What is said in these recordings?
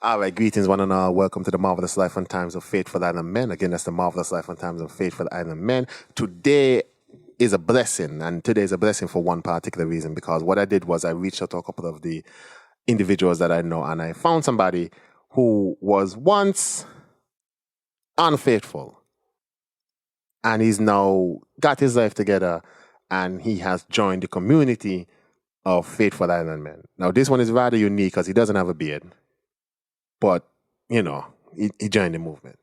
All right, greetings, one and all. Welcome to the Marvelous Life and Times of Faith for the Island Men. Again, that's the Marvelous Life and Times of Faith for the Island Men. Today is a blessing, and today is a blessing for one particular reason, because what I did was I reached out to a couple of the individuals that I know, and I found somebody who was once unfaithful, and he's now got his life together, and he has joined the community of Faithful Island Men. Now, this one is rather unique because he doesn't have a beard. But, he joined the movement.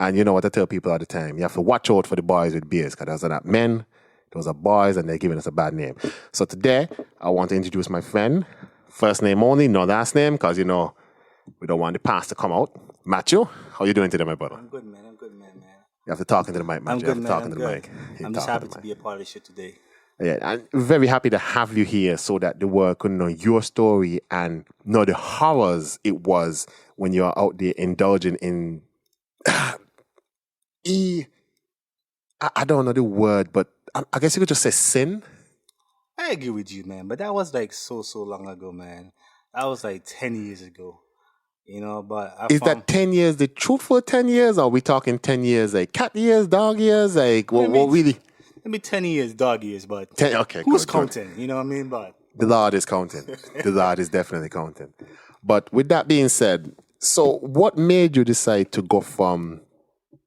And you know what I tell people all the time? You have to watch out for the boys with beards, because those are not men, those are boys, and they're giving us a bad name. So today, I want to introduce my friend. First name only, no last name, because, we don't want the past to come out. Mathew, how you doing today, my brother? I'm good, man. You have to talk into the mic, Mathew. I'm good, man. I'm good. I'm just happy to be a part of this shit today. Yeah, I'm very happy to have you here so that the world could know your story and know the horrors it was when you're out there indulging in I don't know the word, but I guess you could just say sin. I agree with you, man. But that was like so long ago, man. That was like 10 years ago. But Is that 10 years the truthful 10 years? Or are we talking 10 years like cat years, dog years? Like, what really? Maybe 10 years, dog years, but 10, okay, who's good, counting? good. You know what I mean? But the Lord is counting. The Lord is definitely counting. But with that being said, so what made you decide to go from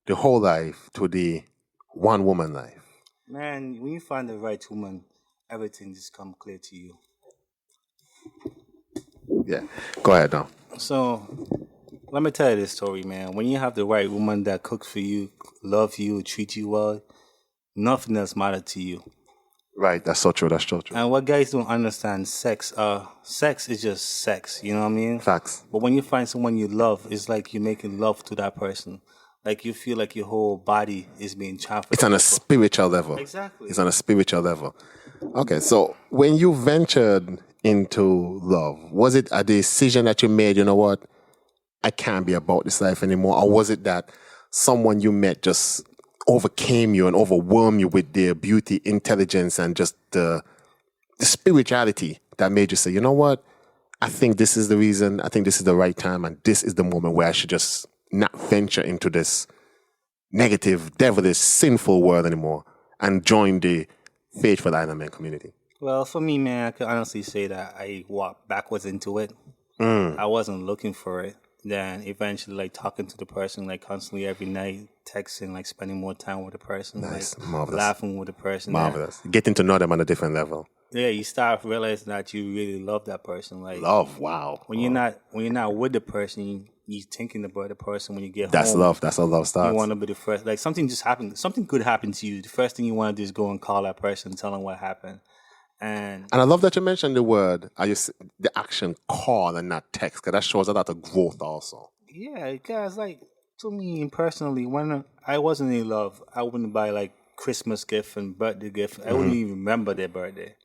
the whole life to the one woman life? Man, when you find the right woman, everything just come clear to you. Yeah, go ahead now. So, let me tell you this story, man. When you have the right woman that cooks for you, love you, treat you well, nothing else matters to you. Right, that's so true. And what guys don't understand, sex is just sex, you know what I mean? Facts. But when you find someone you love, it's like you're making love to that person. Like you feel like your whole body is being transferred. It's on a spiritual level. Exactly. It's on a spiritual level. Okay, so when you ventured into love, was it a decision that you made, you know what, I can't be about this life anymore? Or was it that someone you met just overcame you and overwhelmed you with their beauty, intelligence, and just the spirituality that made you say, you know what, I think this is the reason, I think this is the right time, and this is the moment where I should just not venture into this negative, devilish, sinful world anymore and join the Faithful Island Men community? Well, for me, man, I can honestly say that I walked backwards into it. I wasn't looking for it. Then eventually, like, talking to the person, like, constantly every night, texting, like, spending more time with the person. Nice. Like, Marvelous. laughing with the person. Marvelous. Getting to know them on a different level. Yeah, you start realizing that you really love that person. Like, love, wow. When you're not with the person, you thinking about the person when you get That's home. love. That's how love starts. You want to be the first. Like, something just happened. Something good happened to you. The first thing you want to do is go and call that person, tell them what happened. And I love that you mentioned the word, the action call and not text, because that shows a lot of growth also. Yeah, because, like, to me personally, when I wasn't in love, I wouldn't buy, like, Christmas gift and birthday gift. I wouldn't even remember their birthday.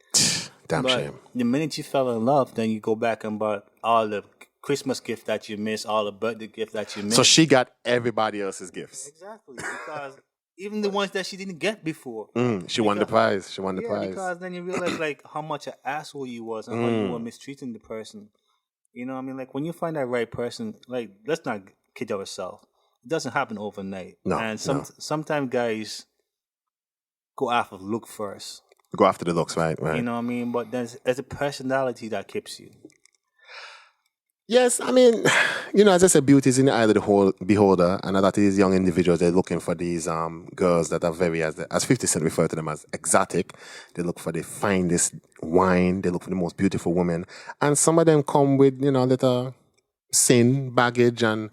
Damn shame. The minute you fell in love, then you go back and buy all the Christmas gift that you missed, all the birthday gift that you missed. So she got everybody else's gifts. Exactly, because even the ones that she didn't get before. She won the prize. She won the prize. Because then you realize, like, how much an asshole you was and how you were mistreating the person. You know what I mean? Like, when you find that right person, like, let's not kid ourselves. It doesn't happen overnight. No. And sometimes guys go after look first. Go after the looks, right? You know what I mean? But there's a personality that keeps you. Yes, I mean, as I said, beauty is in the eye of the beholder, and a lot of these young individuals, they're looking for these girls that are very, as 50 Cent referred to them as exotic. They look for the finest wine. They look for the most beautiful women. And some of them come with, little sin, baggage, and,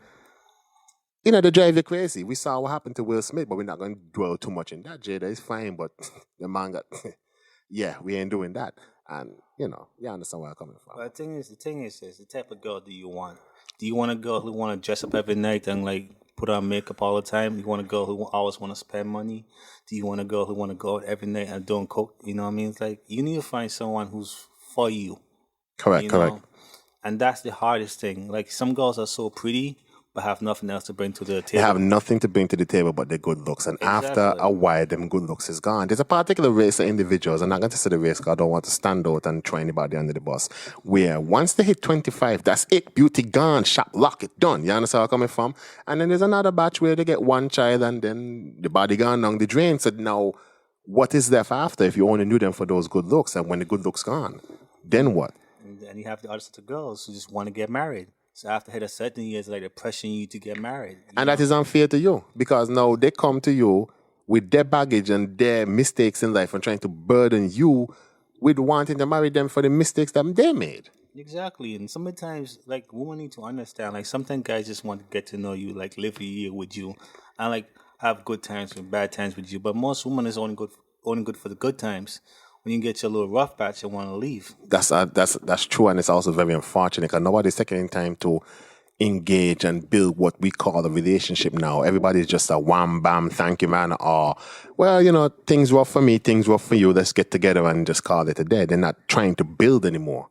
they drive you crazy. We saw what happened to Will Smith, but we're not going to dwell too much in that. Jada is fine, but the man got, yeah, we ain't doing that. And, you understand where I'm coming from. But the thing is this, the type of girl do you want? Do you want a girl who want to dress up every night and, like, put on makeup all the time? Do you want a girl who always want to spend money? Do you want a girl who want to go out every night and don't cook? You know what I mean? It's like, you need to find someone who's for you. Correct. And that's the hardest thing. Like, some girls are so pretty, but have nothing else to bring to the They table. have nothing to bring to the table but their good looks. And after Exactly. a while, them good looks is gone. There's a particular race of individuals, I'm not going to say the race because I don't want to stand out and throw anybody under the bus, where once they hit 25, that's it. Beauty gone, shop, lock it, done. You understand where I'm coming from? And then there's another batch where they get one child and then the body gone down the drain. So now, what is left after if you only knew them for those good looks? And when the good looks gone, then what? And you have the other set of girls who just want to get married. So after hit a certain years, like they're pressuring you to get married. And that is unfair to you because now they come to you with their baggage and their mistakes in life and trying to burden you with wanting to marry them for the mistakes that they made. Exactly. And sometimes, like, women need to understand, like, sometimes guys just want to get to know you, like, live a year with you, and, like, have good times and bad times with you. But most women is only good for the good times. When you get your little rough patch, you want to leave. That's true, and it's also very unfortunate because nobody's taking time to engage and build what we call a relationship now. Everybody's just a wham bam, thank you, man, or well, things rough for me, things rough for you. Let's get together and just call it a day. They're not trying to build anymore.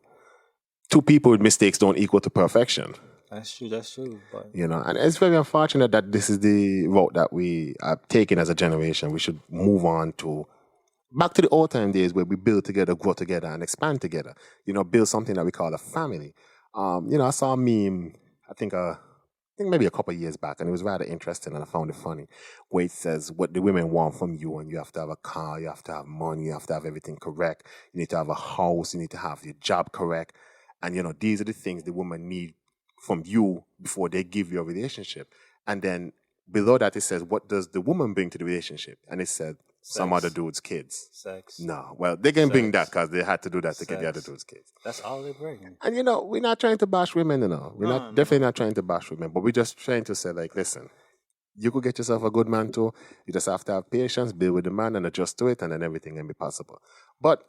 Two people with mistakes don't equal to perfection. That's true. But And it's very unfortunate that this is the route that we are taking as a generation. We should move on to back to the old time days where we build together, grow together, and expand together. Build something that we call a family. I saw a meme, I think maybe a couple of years back, and it was rather interesting, and I found it funny, where it says what the women want from you, and you have to have a car, you have to have money, you have to have everything correct, you need to have a house, you need to have your job correct, and these are the things the women need from you before they give you a relationship. And then below that it says, what does the woman bring to the relationship? And it said, some other dude's kids. Sex. No, well, they can bring that because they had to do that to get the other dude's kids. That's all they bring. And we're not trying to bash women, We're definitely not trying to bash women, but we're just trying to say, like, listen, you could get yourself a good man too. You just have to have patience, be with the man and adjust to it, and then everything can be possible. But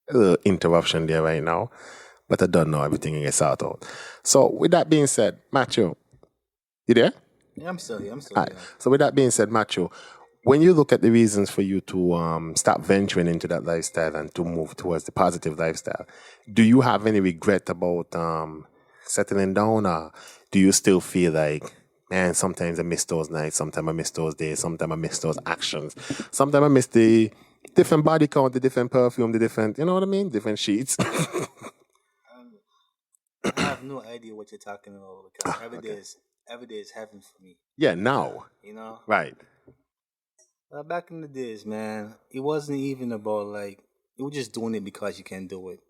a little interruption there right now, but I don't know everything gets out out. So with that being said, Matthew, you there? Yeah, I'm still here. All right. So with that being said, Matthew, when you look at the reasons for you to start venturing into that lifestyle and to move towards the positive lifestyle, do you have any regret about settling down, or do you still feel like, man, sometimes I miss those nights, sometimes I miss those days, sometimes I miss those actions, sometimes I miss the different body count, the different perfume, the different, you know what I mean? Different sheets. I have no idea what you're talking about because every day is heaven for me. Yeah, now. Right. Back in the days, man, it wasn't even about like, you were just doing it because you can do it.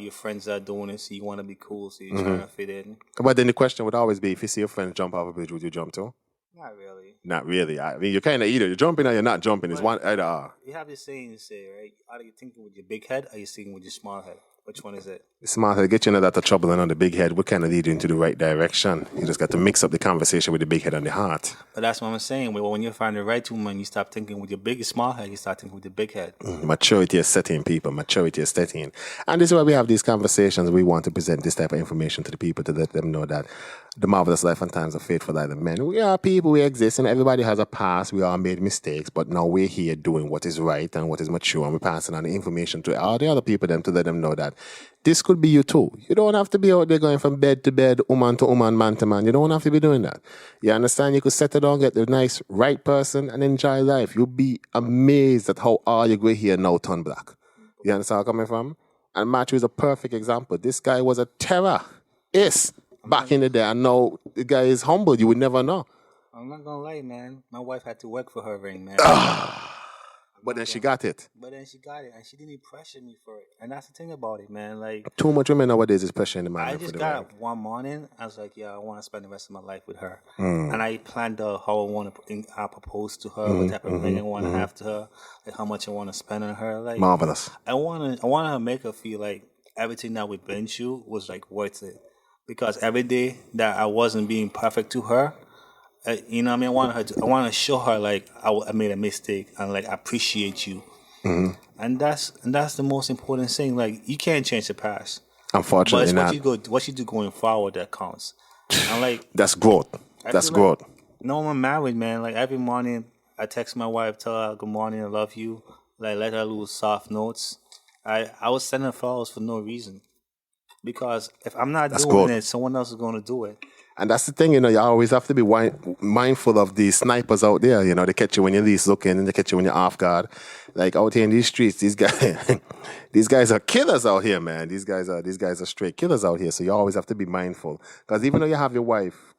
Your friends are doing it, so you want to be cool, so you're trying to fit in. But then the question would always be, if you see your friends jump off a bridge, would you jump too? Not really. Not really. I mean, you're kind of either you're jumping or you're not jumping. It's one either. You have this saying to say, right? Are you thinking with your big head or are you thinking with your small head? Which one is it? The small head get you into that trouble, and on the big head would kind of lead you into the right direction. You just got to mix up the conversation with the big head and the heart. But that's what I'm saying. When you find the right woman, you stop thinking with your small head. You start thinking with the big head. Maturity is setting, people. Maturity is setting. And this is why we have these conversations. We want to present this type of information to the people to let them know that the marvelous life and times of faithful life and men. We are people, we exist, and everybody has a past. We all made mistakes, but now we're here doing what is right and what is mature, and we're passing on the information to all the other people them to let them know that this could be you too. You don't have to be out there going from bed to bed, woman to woman, man to man. You don't have to be doing that. You understand? You could settle down, get the nice, right person, and enjoy life. You'll be amazed at how all you go here now turn black. You understand where I'm coming from? And Matthew is a perfect example. This guy was a terror. Back in the day, and now the guy is humble. You would never know. I'm not gonna lie, man. My wife had to work for her ring, man. But then she got it. And she didn't pressure me for it. And that's the thing about it, man. Like, too much women nowadays is pressuring the man. I just got up one morning. I was like, yeah, I want to spend the rest of my life with her. And I planned how I want to propose to her, what type of ring I want to have to her, like how much I want to spend on her. Like, marvelous. I want to make her feel like everything that we've been through was like worth it. Because every day that I wasn't being perfect to her, you know what I mean? I want to show her like I made a mistake and like I appreciate you. And that's the most important thing. Like, you can't change the past. Unfortunately, but it's what you do going forward that counts. And like, that's growth. That's growth. No, I'm married, man. Like, every morning I text my wife, tell her good morning, I love you. Like, let her lose soft notes. I was sending flowers for no reason because if I'm not That's doing good. it, someone else is going to do it. And that's the thing, you always have to be mindful of the snipers out there. They catch you when you're least looking and they catch you when you're off guard. Like out here in these streets, these guys, these guys are killers out here, man. These guys are straight killers out here. So you always have to be mindful. Because even though you have your wife,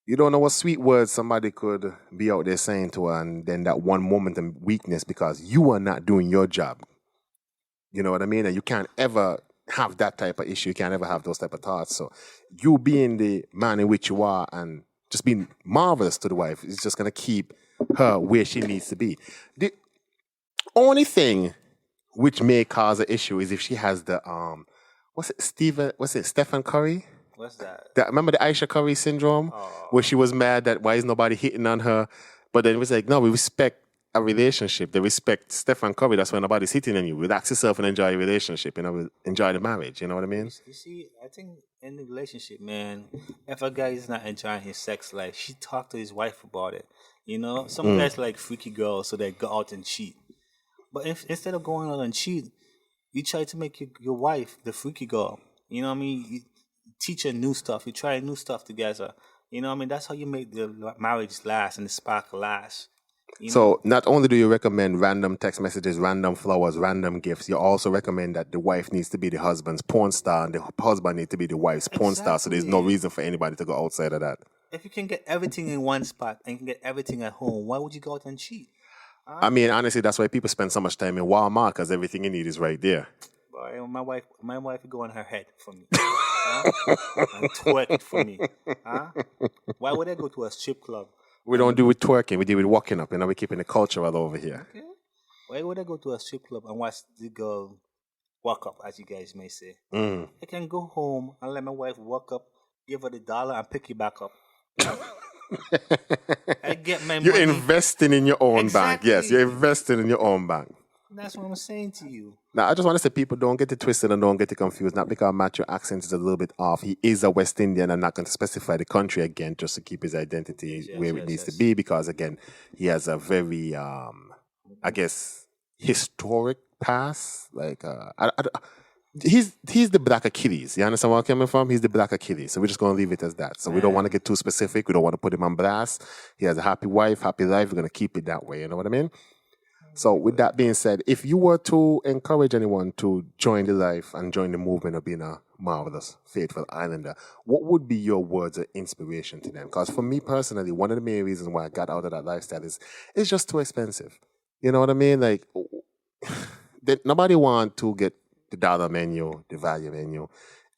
you don't know what sweet words somebody could be out there saying to her, and then that one moment of weakness because you are not doing your job. You know what I mean? And you can't ever have that type of issue. You can't ever have those type of thoughts. So you being the man in which you are and just being marvelous to the wife is just going to keep her where she needs to be. The only thing which may cause an issue is if she has the, Stephen Curry? What's that? Remember the Aisha Curry syndrome? Oh. Where she was mad that why is nobody hitting on her? But then it was like, no, we respect a relationship. They respect Stephen Curry. That's why nobody's hitting on you. Relax yourself and enjoy your relationship. Enjoy the marriage. You know what I mean? You see, I think in the relationship, man, if a guy is not enjoying his sex life, he talk to his wife about it. Some guys like freaky girls, so they go out and cheat. But instead of going out and cheat, you try to make your wife the freaky girl. You know what I mean? You teach her new stuff. You try new stuff together. You know what I mean? That's how you make the marriage last and the spark last. So not only do you recommend random text messages, random flowers, random gifts, you also recommend that the wife needs to be the husband's porn star and the husband needs to be the wife's porn star. So there's no reason for anybody to go outside of that. If you can get everything in one spot and you can get everything at home, why would you go out and cheat? I mean, honestly, that's why people spend so much time in Walmart because everything you need is right there. Boy, my wife would go on her head for me. And twerk it for me. Why would I go to a strip club? We don't do it twerking. We do it walking up. We're keeping the culture all over here. Okay. Why would I go to a strip club and watch the girl walk up, as you guys may say? I can go home and let my wife walk up, give her the dollar, and pick you back up. I get my money. You're investing in your own bank. Exactly. Yes, you're investing in your own bank. That's what I'm saying to you. Now, I just want to say people don't get it twisted and don't get it confused. Not because Matthew's accent is a little bit off. He is a West Indian. I'm not going to specify the country again just to keep his identity where it needs to be because, again, he has a very, I guess, historic past. Like, he's the Black Achilles. You understand where I'm coming from? He's the Black Achilles. So we're just going to leave it as that. So we don't want to get too specific. We don't want to put him on blast. He has a happy wife, happy life. We're going to keep it that way. You know what I mean? So with that being said, if you were to encourage anyone to join the life and join the movement of being a marvelous, faithful islander, what would be your words of inspiration to them? Because for me personally, one of the main reasons why I got out of that lifestyle is it's just too expensive. You know what I mean? Like, nobody want to get the dollar menu, the value menu.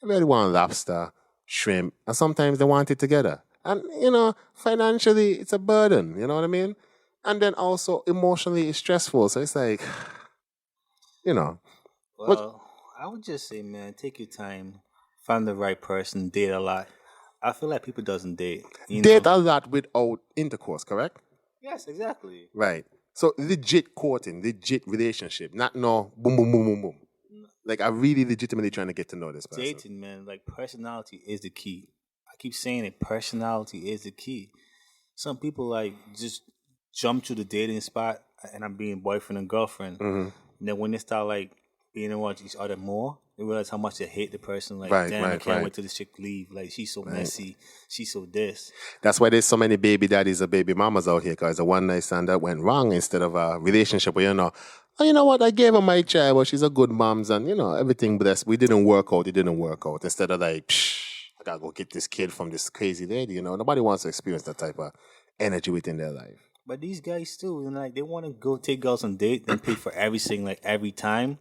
Everybody want lobster, shrimp, and sometimes they want it together. And, financially, it's a burden. You know what I mean? And then also emotionally it's stressful. So it's like, Well, I would just say, man, take your time, find the right person, date a lot. I feel like people doesn't date. Date a lot without intercourse, correct? Yes, exactly. Right. So legit courting, legit relationship, not no boom, boom, boom, boom, boom. Like I really legitimately trying to get to know this person. Dating, man, like personality is the key. I keep saying it, personality is the key. Some people like just jump to the dating spot and I'm being boyfriend and girlfriend. And then when they start like being around each other more, they realize how much they hate the person. Like, damn, I can't wait till this chick leave. Like, she's so messy. She's so this. That's why there's so many baby daddies or baby mamas out here, because the one night stand that went wrong instead of a relationship where, you know what, I gave her my child, but she's a good mom's and, everything blessed. We didn't work out. It didn't work out. Instead of like, I got to go get this kid from this crazy lady, Nobody wants to experience that type of energy within their life. But these guys too, like they want to go take girls on date and pay for everything, like every time.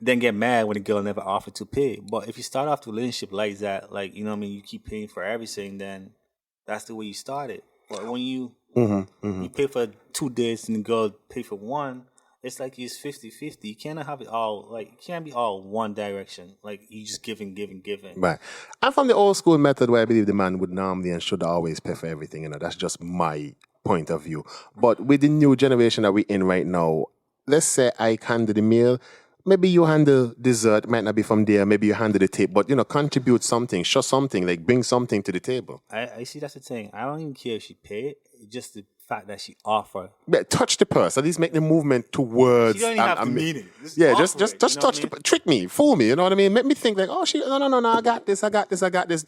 Then get mad when the girl never offered to pay. But if you start off the relationship like that, like you keep paying for everything, then that's the way you started. But when you you pay for 2 dates and the girl pay for one, it's like it's 50-50. You cannot have it all, like, it can't be all one direction. Like, you just giving. Right. I'm from the old school method where I believe the man would normally and should always pay for everything. That's just my point of view. But with the new generation that we're in right now, let's say I handle the meal. Maybe you handle dessert, might not be from there. Maybe you handle the table, but contribute something, show something, like bring something to the table. I see that's the thing. I don't even care if she pay it. It's just the fact that she offered. Yeah, touch the purse. At least make the movement towards. She don't even have to mean it. Just touch trick me, fool me. You know what I mean? Make me think like, oh, no, I got this.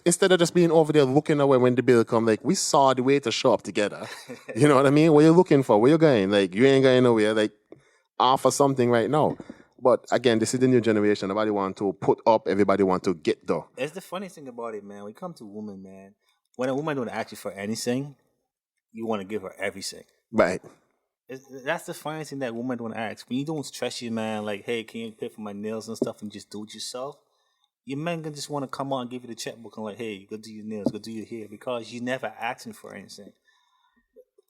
Instead of just being over there looking away when the bill come. Like we saw the way to show up together. You know what I mean? What you looking for? Where you going? Like you ain't going nowhere. Like offer something right now. But again, this is the new generation. Nobody want to put up. Everybody want to get though. It's the funny thing about it, man. When you come to women, man, when a woman don't ask you for anything, you want to give her everything. Right. That's the funny thing that women don't ask. When you don't stress you, man, like, hey, can you pay for my nails and stuff and just do it yourself? Your man gonna just want to come on and give you the checkbook and like, hey, go do your nails, go do your hair, because you never asking for anything.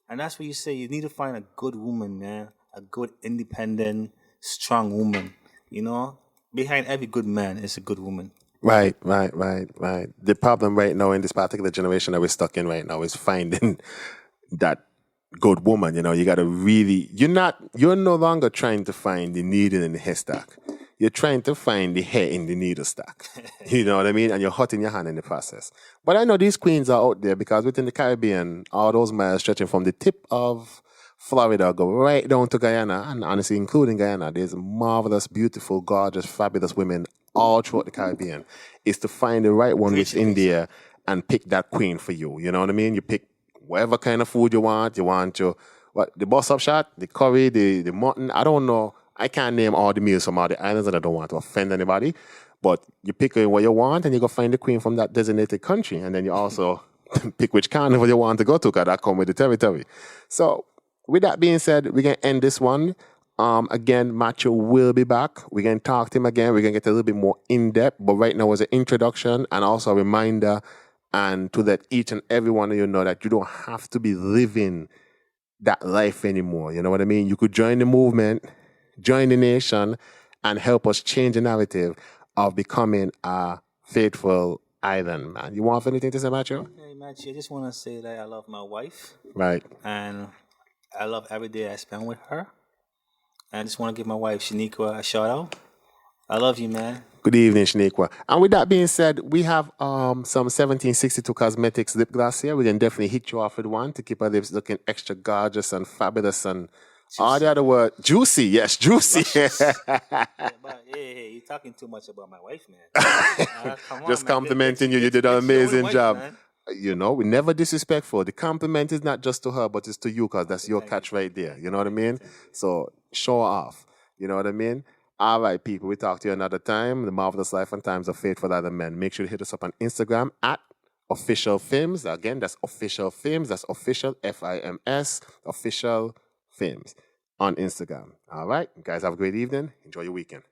And that's what you say. You need to find a good woman, man. A good, independent, strong woman. You know? Behind every good man is a good woman. Right. The problem right now in this particular generation that we're stuck in right now is finding that good woman. You know, you got to really, you're no longer trying to find the needle in the haystack. You're trying to find the hair in the needle stack. You know what I mean? And you're hurting your hand in the process. But I know these queens are out there because within the Caribbean, all those miles stretching from the tip of Florida go right down to Guyana, and honestly, including Guyana, there's marvelous, beautiful, gorgeous, fabulous women all throughout the Caribbean. It's to find the right one within there and pick that queen for you. You know what I mean? You pick whatever kind of food you want. You want your, the bus-up shot, the curry, the mutton. I don't know. I can't name all the meals from all the islands, and I don't want to offend anybody. But you pick what you want, and you go find the queen from that designated country. And then you also pick which carnival you want to go to, because that comes with the territory. So with that being said, we're going to end this one. Again, Mathew will be back. We're going to talk to him again. We're going to get a little bit more in-depth. But right now, as an introduction and also a reminder, and to let each and every one of you know that you don't have to be living that life anymore. You know what I mean? You could join the movement, join the nation, and help us change the narrative of becoming a faithful island man. You want anything to say, Mathew? Hey, Mathew, I just want to say that I love my wife. Right. And I love every day I spend with her. And I just want to give my wife, Shaniqua, a shout out. I love you, man. Good evening, Shaniqua. And with that being said, we have some 1762 Cosmetics lip gloss here. We can definitely hit you off with one to keep our lips looking extra gorgeous and fabulous and all the other word. Juicy, yes, juicy. Hey, you're talking too much about my wife, man. Just complimenting you. You did an amazing job. Man. You know, we never disrespectful. The compliment is not just to her, but it's to you, because that's your catch right there. You know what I mean? So show off. You know what I mean? All right, people. We talk to you another time. The Marvelous Life and Times of Faithful Other Men. Make sure to hit us up on Instagram at Official Films. Again, that's Official Films. That's Official, FIMS, Official Films on Instagram. All right. You guys have a great evening. Enjoy your weekend.